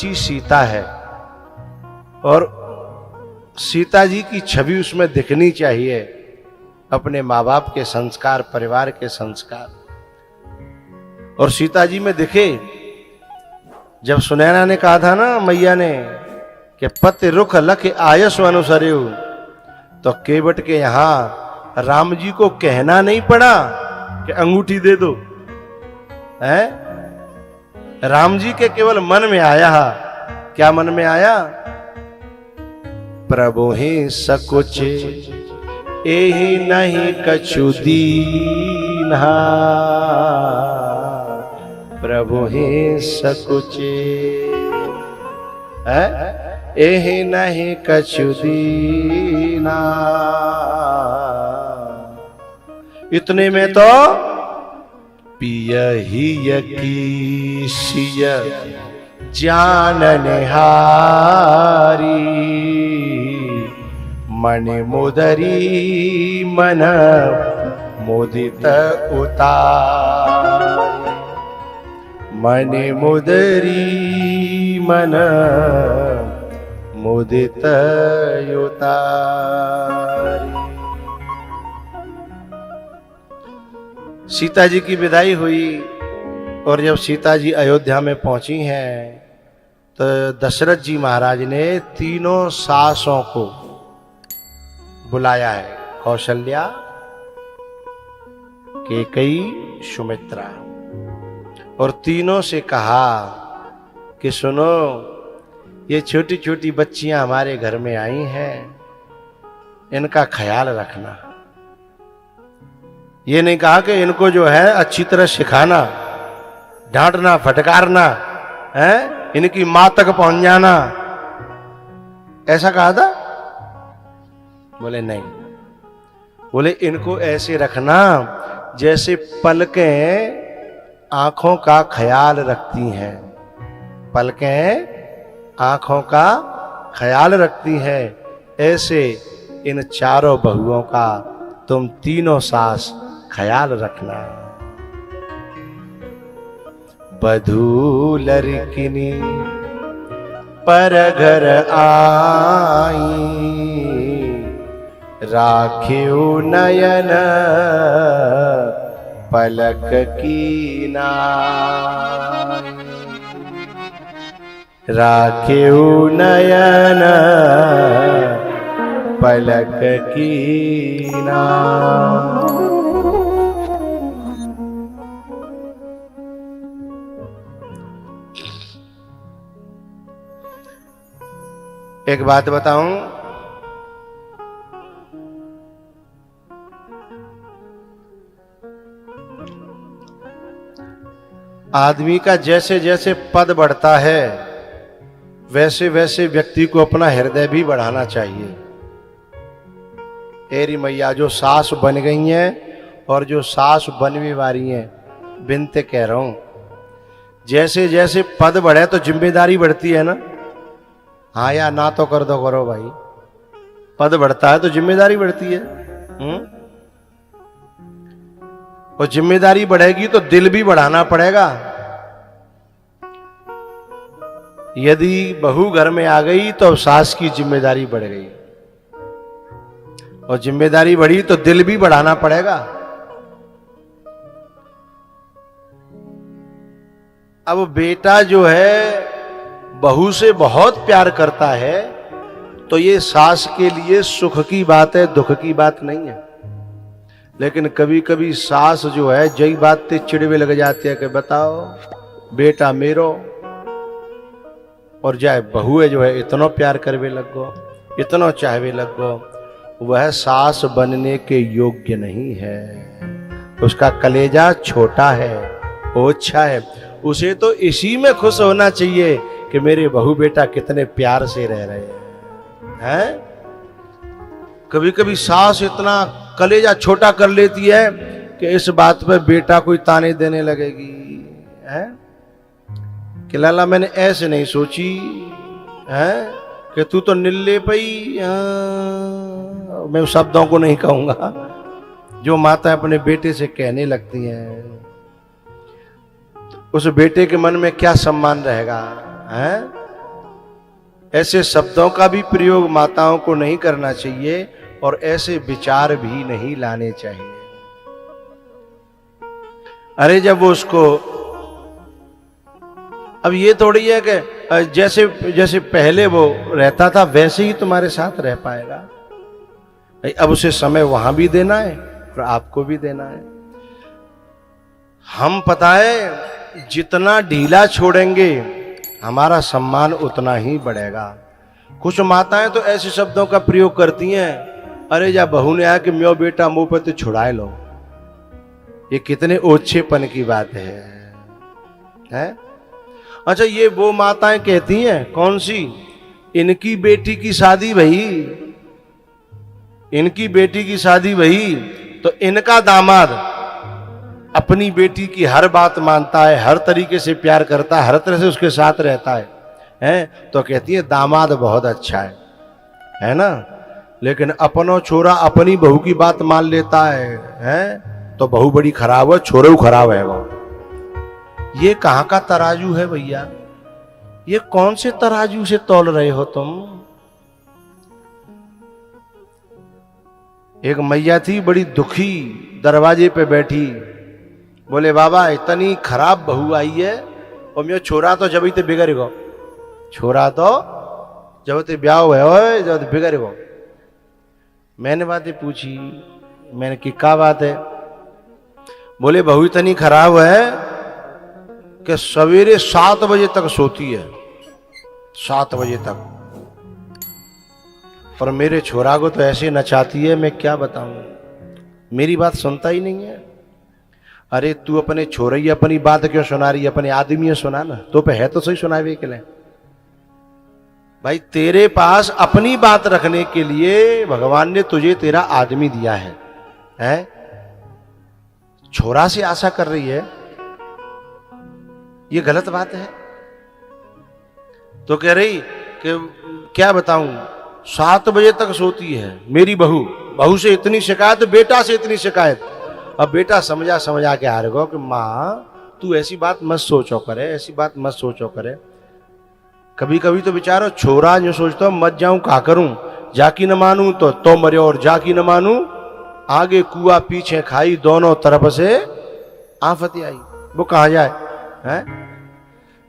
बच्ची सीता है और सीता जी की छवि उसमें दिखनी चाहिए, अपने माँ बाप के संस्कार, परिवार के संस्कार, और सीता जी में दिखे। जब सुनैना ने कहा था ना मैया ने कि पति रुख लख आयस अनुसर्यु, तो केवट के यहां राम जी को कहना नहीं पड़ा कि अंगूठी दे दो, है? राम जी के केवल मन में आया। क्या मन में आया? प्रभु ही सकुच एहि नहीं कछु दीन्हा, प्रभु ही सकुच एहि नहीं कछु दीना। इतने में तो पियहि की सिय जान निहारी, मन मुदरी मन मुदित उतार, मन मुदरी मन मुदित उतार। सीता जी की विदाई हुई और जब सीता जी अयोध्या में पहुंची हैं तो दशरथ जी महाराज ने तीनों सासों को बुलाया है, कौशल्या, कैकेयी, सुमित्रा, और तीनों से कहा कि सुनो, ये छोटी छोटी बच्चियां हमारे घर में आई हैं, इनका ख्याल रखना। ये नहीं कहा कि इनको जो है अच्छी तरह सिखाना, डांटना, फटकारना, है, इनकी मां तक पहुंच जाना, ऐसा कहा था? बोले नहीं, बोले इनको ऐसे रखना जैसे पलकें आंखों का ख्याल रखती हैं, पलकें आंखों का ख्याल रखती हैं, ऐसे इन चारों बहुओं का तुम तीनों सास ख्याल रखना। बधू लड़किनी पर घर आई, राखियो नयन पलक की नाई, राखियो नयन पलक की नाई। एक बात बताऊं, आदमी का जैसे जैसे पद बढ़ता है वैसे वैसे व्यक्ति को अपना हृदय भी बढ़ाना चाहिए। एरी मैया जो सास बन गई हैं और जो सास बनने वाली हैं, बिनते कह रहा हूं, जैसे जैसे पद बढ़े तो जिम्मेदारी बढ़ती है ना। हाँ या ना तो कर दो, करो भाई, पद बढ़ता है तो जिम्मेदारी बढ़ती है। और जिम्मेदारी बढ़ेगी तो दिल भी बढ़ाना पड़ेगा। यदि बहू घर में आ गई तो सास की जिम्मेदारी बढ़ गई, और जिम्मेदारी बढ़ी तो दिल भी बढ़ाना पड़ेगा। अब बेटा जो है बहू से बहुत प्यार करता है तो ये सास के लिए सुख की बात है, दुख की बात नहीं है। लेकिन कभी कभी सास जो है जई बात ते चिड़वे लग जाती है कि बताओ बेटा मेरो, और जाए बहू जो है इतना प्यार करवे लग गो, इतना चाहवे लग गो, वह सास बनने के योग्य नहीं है। उसका कलेजा छोटा है, ओछा है, उसे तो इसी में खुश होना चाहिए कि मेरे बहू बेटा कितने प्यार से रह रहे हैं। कभी कभी सास इतना कलेजा छोटा कर लेती है कि इस बात पर बेटा कोई ताने देने लगेगी, है कि लाला मैंने ऐसे नहीं सोची, है कि तू तो निल्ले पई। मैं शब्दों को नहीं कहूंगा जो माता अपने बेटे से कहने लगती हैं, उस बेटे के मन में क्या सम्मान रहेगा, है? ऐसे शब्दों का भी प्रयोग माताओं को नहीं करना चाहिए और ऐसे विचार भी नहीं लाने चाहिए। अरे जब वो उसको, अब ये थोड़ी है कि जैसे जैसे पहले वो रहता था वैसे ही तुम्हारे साथ रह पाएगा। अब उसे समय वहां भी देना है और आपको भी देना है। हम पता है जितना ढीला छोड़ेंगे हमारा सम्मान उतना ही बढ़ेगा। कुछ माताएं तो ऐसे शब्दों का प्रयोग करती हैं, अरे जा बहू ने आया कि म्यो बेटा मुंह पे तो छुड़ाए लो। ये कितने ओछेपन की बात है? अच्छा, ये वो माताएं कहती हैं, कौन सी? इनकी बेटी की शादी भई, इनकी बेटी की शादी भई तो इनका दामाद अपनी बेटी की हर बात मानता है, हर तरीके से प्यार करता है, हर तरह से उसके साथ रहता है? तो कहती है दामाद बहुत अच्छा है ना? लेकिन अपनो छोरा अपनी बहू की बात मान लेता है? तो बहू बड़ी खराब है, छोरे खराब है वो। ये कहां का तराजू है भैया? ये कौन से तराजू से तौल रहे हो तुम? एक मैया थी बड़ी दुखी, दरवाजे पे बैठी, बोले बाबा इतनी खराब बहू आई है और मेरा छोरा तो जब ही बिगड़ गो, छोरा तो जब ते ब्याह हुए जब बिगड़ गो। मैंने बातें पूछी, मैंने कि क्या बात है? बोले बहू इतनी खराब है कि सवेरे 7 बजे तक सोती है, 7 बजे तक, पर मेरे छोरा को तो ऐसे नचाती है, मैं क्या बताऊं, मेरी बात सुनता ही नहीं है। अरे तू अपने छोरे अपनी बात क्यों सुना रही है? अपने आदमी सुना ना, तो पे है तो सही सुनावे के लिए। भाई तेरे पास अपनी बात रखने के लिए भगवान ने तुझे तेरा आदमी दिया है? छोरा से आशा कर रही है, ये गलत बात है। तो कह रही कि क्या बताऊं, 7 बजे तक सोती है मेरी बहू, बहू से इतनी शिकायत, बेटा से इतनी शिकायत। अब बेटा समझा के आ रहे कि माँ तू ऐसी बात मत सोचो करे, ऐसी बात मत सोचो करे। कभी कभी तो बेचारो छोरा जो सोचता हूं मत जाऊं का करूं, जाकी न मानूं तो मर्यो और जाकी न मानूं आगे कुआ पीछे खाई, दोनों तरफ से आफत आई। वो कहां जाए है?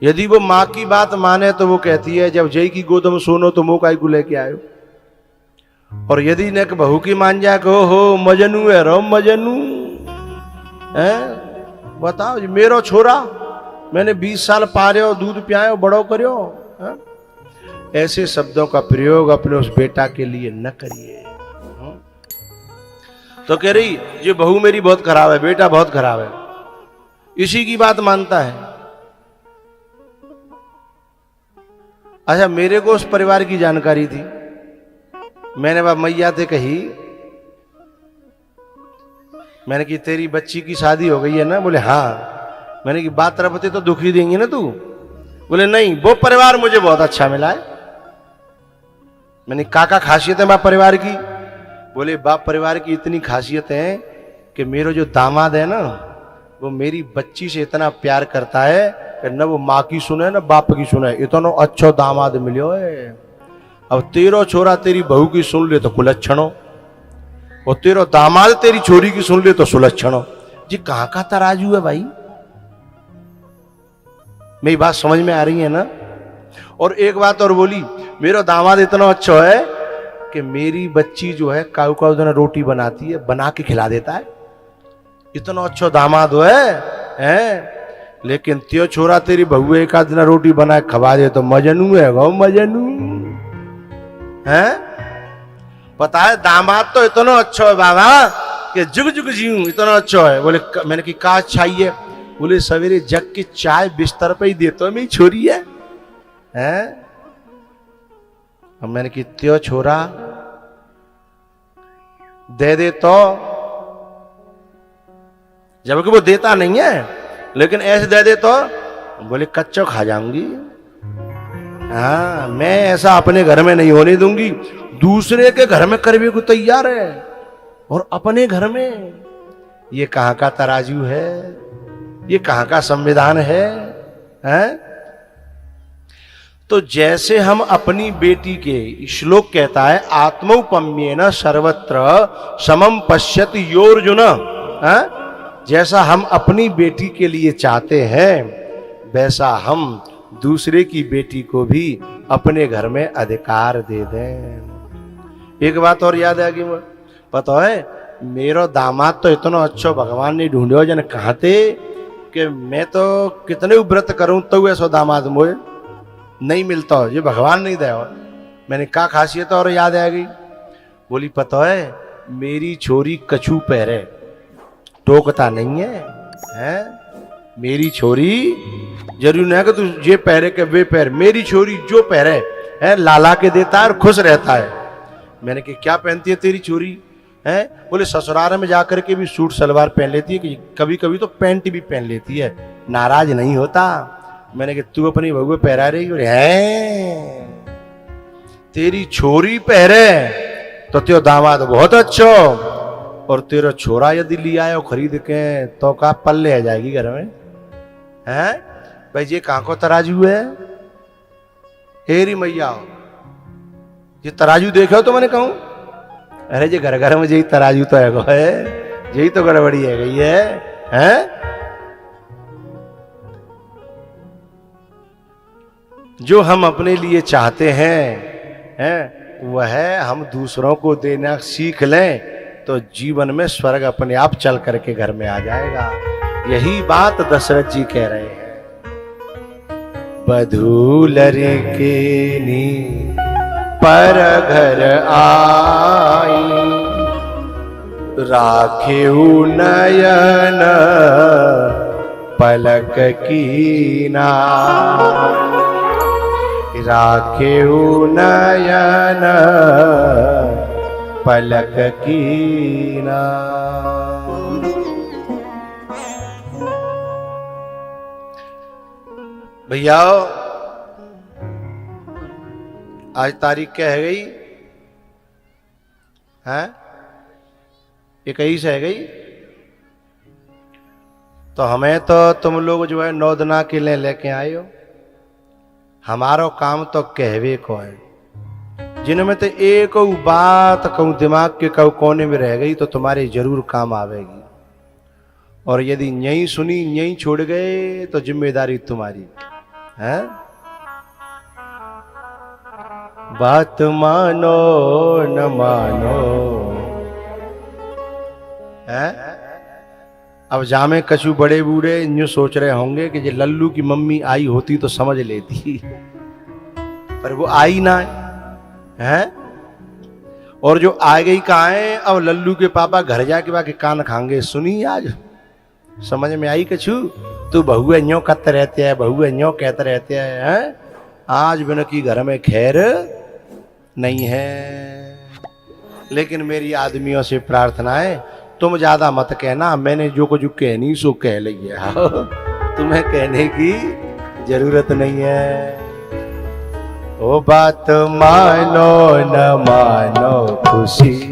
यदि वो माँ की बात माने तो वो कहती है जब जय की गोद में सोनो तो मुंह काई को लेके आयो। और यदि न बहू की मान जाए को हो मजनू है रो मजनू है, बताओ मेरो छोरा मैंने 20 साल पार्यो, दूध पियायो, बड़ो करियो। ऐसे शब्दों का प्रयोग अपने उस बेटा के लिए न करिए। तो कह रही ये बहू मेरी बहुत खराब है, बेटा बहुत खराब है, इसी की बात मानता है। अच्छा, मेरे को उस परिवार की जानकारी थी, मैंने बाप मैया से कही, मैंने कि तेरी बच्ची की शादी हो गई है ना? बोले हाँ। मैंने कि बात तरफ तो दुखी देंगी ना तू? बोले नहीं, वो परिवार मुझे बहुत अच्छा मिला है। मैंने काका खासियत है बाप परिवार की? बोले बाप परिवार की इतनी खासियत है कि मेरा जो दामाद है ना वो मेरी बच्ची से इतना प्यार करता है कि न वो माँ की सुने न बाप की सुने, इतना अच्छा दामाद मिलो है। अब तेरो छोरा तेरी बहू की सुन ले तो कुलच्छनो, और तेरो दामाद तेरी छोरी की सुन ले तो सुलक्षणो। जी कहां का तराजू है भाई? मेरी बात समझ में आ रही है ना? और एक बात और बोली, मेरा दामाद इतना अच्छा है कि मेरी बच्ची जो है काऊ काऊ दिन रोटी बनाती है, बना के खिला देता है, इतना अच्छा दामाद है? लेकिन त्यो छोरा तेरी बहू एक आध दिन रोटी बना के खवा दे तो मजनू है गो, मजनू है। पता है दामाद तो इतना अच्छा है बाबा कि जुग जुग जीऊं, इतना अच्छा है। बोले मैंने कि का चाहिए? बोले सवेरे जग की चाय बिस्तर पे ही देता है, मेरी छोरी है? अब मैंने कि त्यो छोरा दे तो, जबकि वो देता नहीं है, लेकिन ऐसे दे तो बोले कच्चो खा जाऊंगी। हाँ, मैं ऐसा अपने घर में नहीं होने दूंगी। दूसरे के घर में करने को तैयार है और अपने घर में, ये कहां का तराजू है? ये कहां का संविधान है? तो जैसे हम अपनी बेटी के, श्लोक कहता है आत्मौपम्येन सर्वत्र समम पश्यति योर्जुन, जैसा हम अपनी बेटी के लिए चाहते हैं वैसा हम दूसरे की बेटी को भी अपने घर में अधिकार दे दें। एक बात और याद है कि पता है मेरा दामाद तो इतना अच्छा भगवान ने ढूंढो जन कहाँ थे कि मैं तो कितने व्रत करूं तो ऐसा दामाद मुझे नहीं मिलता, ये भगवान नहीं दया। मैंने कहा खासियत और याद आ गई। बोली पता है मेरी छोरी कछू पहरे, टोकता नहीं है, मेरी छोरी जरूर नहीं है कि तू ये पहरे के वे पहर, मेरी छोरी जो पहरे है लाला के देता है और खुश रहता है। मैंने कहा क्या पहनती है तेरी छोरी? है बोले ससुराल में जाकर के भी सूट सलवार पहन लेती है, कि कभी कभी तो पैंट भी पहन लेती है, नाराज नहीं होता। मैंने कहा तू अपनी बहू पहरा रही है, तेरी छोरी पहरे तो तेरा दामाद बहुत अच्छा, और तेरा छोरा यदि लिया है खरीद के तो का पल्ले आ जाएगी घर में। हैं भाई ये कहां को तराजू है? हेरी मैया ये तराजू देखो तो मैंने कहूं अरे ये घर घर में यही तराजू तो है, यही तो गड़बड़ी है गई है? जो हम अपने लिए चाहते हैं वह हम दूसरों को देना सीख लें तो जीवन में स्वर्ग अपने आप चल करके घर में आ जाएगा। यही बात दशरथ जी कह रहे हैं। बधूलरे के नी पर घर आई, राखेऊ नयन पलक कीना, राखेऊ नयन पलक कीना। भैया आज तारीख क्या है गई? हैं 21 है गई। तो हमें तो तुम लोग जो है 9 दिना के लिए लेके आए हो। हमारो काम तो कहवे को है। जिनमें तो एक बात कहूं दिमाग के कहूं कोने में रह गई तो तुम्हारे जरूर काम आवेगी, और यदि यहीं सुनी यहीं छोड़ गए तो जिम्मेदारी तुम्हारी है। बात मानो न मानो है। अब जामे कछु बड़े बूढ़े यूं सोच रहे होंगे कि ये लल्लू की मम्मी आई होती तो समझ लेती, पर वो आई ना है। और जो आ गई कहाँ है? अब लल्लू के पापा घर जाके बाकी कान खाएंगे। सुनी आज समझ में आई कछु? तू बहुए न्यो कहते रहते हैं, बहुए न्यो कहते रहते हैं। आज बिना की घर में खैर नहीं है। लेकिन मेरी आदमियों से प्रार्थना है तुम ज्यादा मत कहना, मैंने जो कुछ कहनी सो कह लिया, तुम्हें कहने की जरूरत नहीं है। ओ बात मानो न मानो खुशी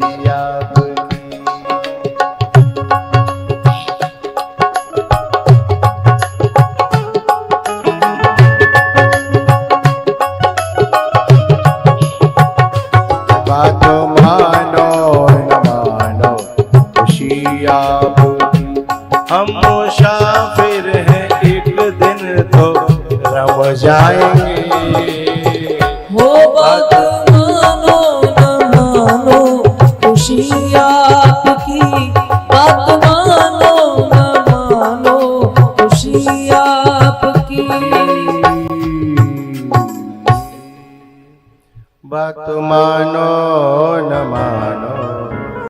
हम मुसाफिर हैं, एक दिन तो रम जाएंगे। हो बात मानो न मानो खुशी आपकी, बात मानो न मानो खुशी आपकी। बात मानो न मानो